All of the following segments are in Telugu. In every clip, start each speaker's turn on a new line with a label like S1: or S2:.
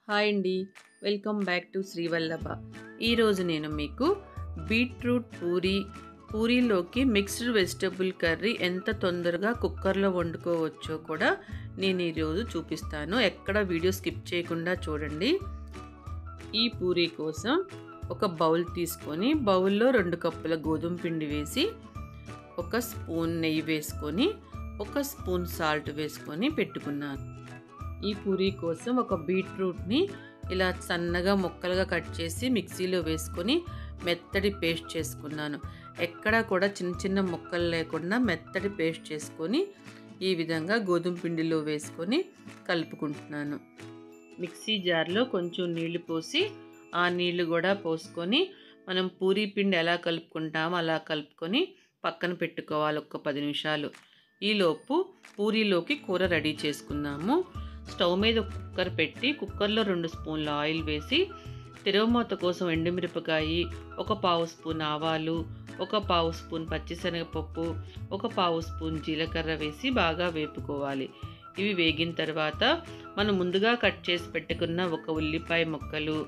S1: హాయ్ అండి, వెల్కమ్ బ్యాక్ టు శ్రీవల్లభ. ఈరోజు నేను మీకు బీట్రూట్ పూరీలోకి మిక్స్డ్ వెజిటబుల్ కర్రీ ఎంత తొందరగా కుక్కర్లో వండుకోవచ్చో కూడా నేను ఈరోజు చూపిస్తాను. ఎక్కడ వీడియో స్కిప్ చేయకుండా చూడండి. ఈ పూరీ కోసం ఒక బౌల్ తీసుకొని బౌల్లో 2 కప్పుల గోధుమ పిండి వేసి 1 స్పూన్ నెయ్యి వేసుకొని 1 స్పూన్ సాల్ట్ వేసుకొని పెట్టుకున్నాను. ఈ పూరీ కోసం ఒక బీట్రూట్ని ఇలా సన్నగా ముక్కలుగా కట్ చేసి మిక్సీలో వేసుకొని మెత్తటి పేస్ట్ చేసుకున్నాను. ఎక్కడా కూడా చిన్న చిన్న ముక్కలు లేకుండా మెత్తటి పేస్ట్ చేసుకొని ఈ విధంగా గోధుమ పిండిలో వేసుకొని కలుపుకుంటున్నాను. మిక్సీ జార్లో కొంచెం నీళ్లు పోసి ఆ నీళ్లు కూడా పోసుకొని మనం పూరీ పిండి ఎలా కలుపుకుంటామో అలా కలుపుకొని పక్కన పెట్టుకోవాలి ఒక 10 నిమిషాలు. ఈలోపు పూరీలోకి కూర రెడీ చేసుకుందాము. స్టవ్ మీద కుక్కర్ పెట్టి కుక్కర్లో 2 స్పూన్ల ఆయిల్ వేసి తిరగమాత కోసం ఎండుమిరపకాయ, 1/2 స్పూన్ ఆవాలు, 1/2 స్పూన్ పచ్చిశనగపప్పు, 1/2 స్పూన్ జీలకర్ర వేసి బాగా వేపుకోవాలి. ఇవి వేగిన తర్వాత మనం ముందుగా కట్ చేసి పెట్టుకున్న 1 ఉల్లిపాయ ముక్కలు,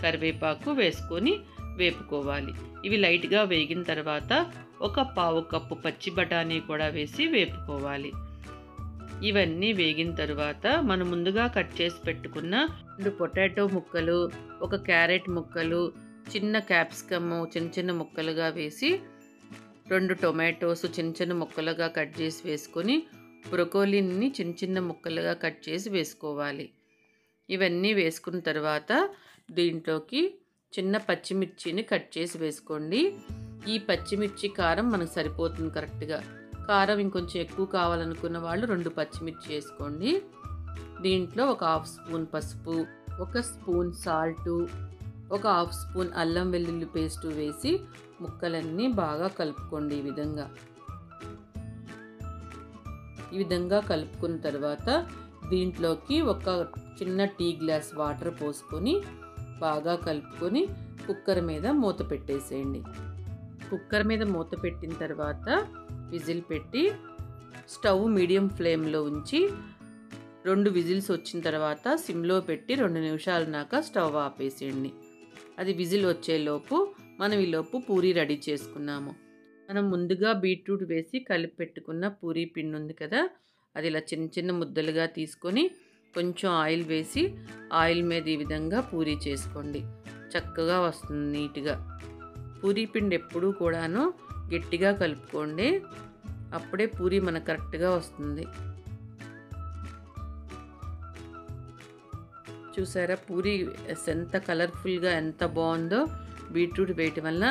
S1: కరివేపాకు వేసుకొని వేపుకోవాలి. ఇవి లైట్గా వేగిన తర్వాత 1/4 కప్పు పచ్చి బఠానీ కూడా వేసి వేపుకోవాలి. ఇవన్నీ వేగిన తర్వాత మనం ముందుగా కట్ చేసి పెట్టుకున్న 2 పొటాటో ముక్కలు, 1 క్యారెట్ ముక్కలు, చిన్న క్యాప్సికమ్ చిన్న చిన్న ముక్కలుగా వేసి 2 టొమాటోస్ చిన్న చిన్న ముక్కలుగా కట్ చేసి వేసుకొని బ్రొకోలీని చిన్న చిన్న ముక్కలుగా కట్ చేసి వేసుకోవాలి. ఇవన్నీ వేసుకున్న తర్వాత దీంట్లోకి చిన్న పచ్చిమిర్చిని కట్ చేసి వేసుకోండి. ఈ పచ్చిమిర్చి కారం మనకు సరిపోతుంది కరెక్ట్గా. కారం ఇంకొంచెం ఎక్కువ కావాలనుకున్న వాళ్ళు 2 పచ్చిమిర్చి వేసుకోండి. దీంట్లో 1/2 స్పూన్ పసుపు, 1 స్పూన్ సాల్టు, 1/2 స్పూన్ అల్లం వెల్లుల్లి పేస్టు వేసి ముక్కలన్నీ బాగా కలుపుకోండి. ఈ విధంగా కలుపుకున్న తర్వాత దీంట్లోకి 1 చిన్న టీ గ్లాస్ వాటర్ పోసుకొని బాగా కలుపుకొని కుక్కర్ మీద మూత పెట్టేసేయండి. కుక్కర్ మీద మూత పెట్టిన తర్వాత విజిల్ పెట్టి స్టవ్ మీడియం ఫ్లేమ్లో ఉంచి 2 విజిల్స్ వచ్చిన తర్వాత సిమ్లో పెట్టి 2 నిమిషాలునాక స్టవ్ ఆపేసేయండి. అది విజిల్ వచ్చేలోపు మనం ఈలోపు పూరీ రెడీ చేసుకున్నాము. మనం ముందుగా బీట్రూట్ వేసి కలిపి పెట్టుకున్న పూరీ పిండి ఉంది కదా, అది ఇలా చిన్న చిన్న ముద్దలుగా తీసుకొని కొంచెం ఆయిల్ వేసి ఆయిల్ మీద ఈ విధంగా పూరీ చేసుకోండి. చక్కగా వస్తుంది నీట్గా. పూరీ పిండి ఎప్పుడూ కూడాను గట్టిగా కలుపుకోండి, అప్పుడే పూరీ మనకు కరెక్ట్గా వస్తుంది. చూసారా పూరీ ఎంత కలర్ఫుల్గా ఎంత బాగుందో బీట్రూట్ వేయటం వల్ల.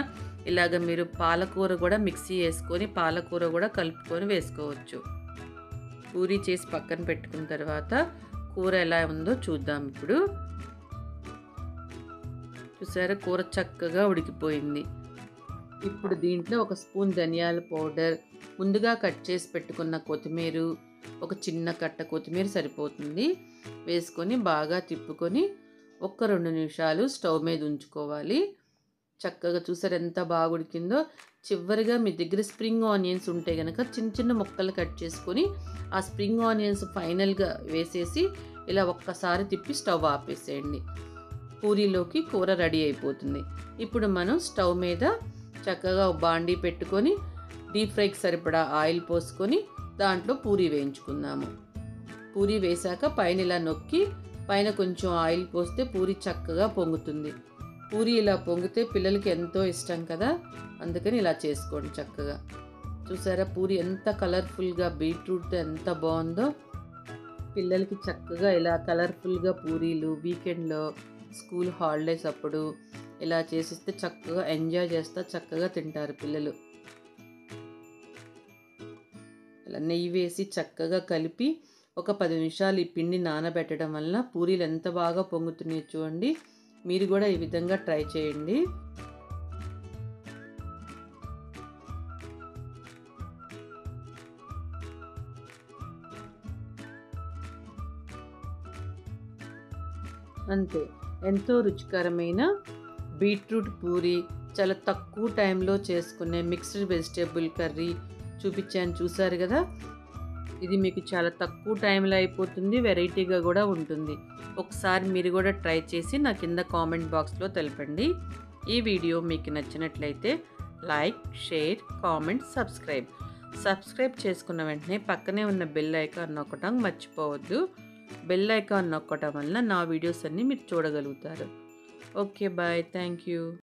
S1: ఇలాగ మీరు పాలకూర కూడా మిక్సీ వేసుకొని పాలకూర కూడా కలుపుకొని వేసుకోవచ్చు. పూరీ చేసి పక్కన పెట్టుకున్న తర్వాత కూర ఎలా ఉందో చూద్దాం. ఇప్పుడు చూసారా కూర చక్కగా ఉడికిపోయింది. ఇప్పుడు దీంట్లో 1 స్పూన్ ధనియాల పౌడర్, ముందుగా కట్ చేసి పెట్టుకున్న కొత్తిమీర, 1 చిన్న కట్ట కొత్తిమీర సరిపోతుంది, వేసుకొని బాగా తిప్పుకొని 1-2 నిమిషాలు స్టవ్ మీద ఉంచుకోవాలి. చక్కగా చూసారు ఎంత బాగా ఉడికిందో. చివరిగా మీ దగ్గర స్ప్రింగ్ ఆనియన్స్ ఉంటే కనుక చిన్న చిన్న ముక్కలు కట్ చేసుకొని ఆ స్ప్రింగ్ ఆనియన్స్ ఫైనల్గా వేసేసి ఇలా ఒక్కసారి తిప్పి స్టవ్ ఆపేసేయండి. పూరీలోకి కూర రెడీ అయిపోతుంది. ఇప్పుడు మనం స్టవ్ మీద చక్కగా బాండీ పెట్టుకొని డీప్ ఫ్రైకి సరిపడా ఆయిల్ పోసుకొని దాంట్లో పూరీ వేయించుకుందాము. పూరీ వేసాక పైన ఇలా నొక్కి పైన కొంచెం ఆయిల్ పోస్తే పూరీ చక్కగా పొంగుతుంది. పూరీ ఇలా పొంగితే పిల్లలకి ఎంతో ఇష్టం కదా, అందుకని ఇలా చేసుకోండి చక్కగా. చూసారా పూరీ ఎంత కలర్ఫుల్గా బీట్రూట్ ఎంత బాగుందో. పిల్లలకి చక్కగా ఇలా కలర్ఫుల్గా పూరీలు వీకెండ్లో స్కూల్ హాలిడేస్ అప్పుడు ఇలా చేసిస్తే చక్కగా ఎంజాయ్ చేస్తా చక్కగా తింటారు పిల్లలు. ఇలా నెయ్యి వేసి చక్కగా కలిపి 10 నిమిషాలు ఈ పిండి నానబెట్టడం వల్ల పూరీలు ఎంత బాగా పొంగుతున్నాయో చూడండి. మీరు కూడా ఈ విధంగా ట్రై చేయండి. అంతే, ఎంతో రుచికరమైన బీట్రూట్ పూరీ, చాలా తక్కువ టైంలో చేసుకునే మిక్స్డ్ వెజిటేబుల్ కర్రీ చూపించాను. చూసారు కదా, ఇది మీకు చాలా తక్కువ టైంలో అయిపోతుంది, వెరైటీగా కూడా ఉంటుంది. ఒకసారి మీరు కూడా ట్రై చేసి నా కింద కామెంట్ బాక్స్లో తెలపండి. ఈ వీడియో మీకు నచ్చినట్లయితే లైక్, షేర్, కామెంట్, సబ్స్క్రైబ్ చేసుకున్న వెంటనే పక్కనే ఉన్న బెల్ ఐకాన్ నొక్కడం మర్చిపోవద్దు. బెల్ ఐకాన్ నొక్కడం వల్ల నా వీడియోస్ అన్నీ మీరు చూడగలుగుతారు. Okay, bye, thank you.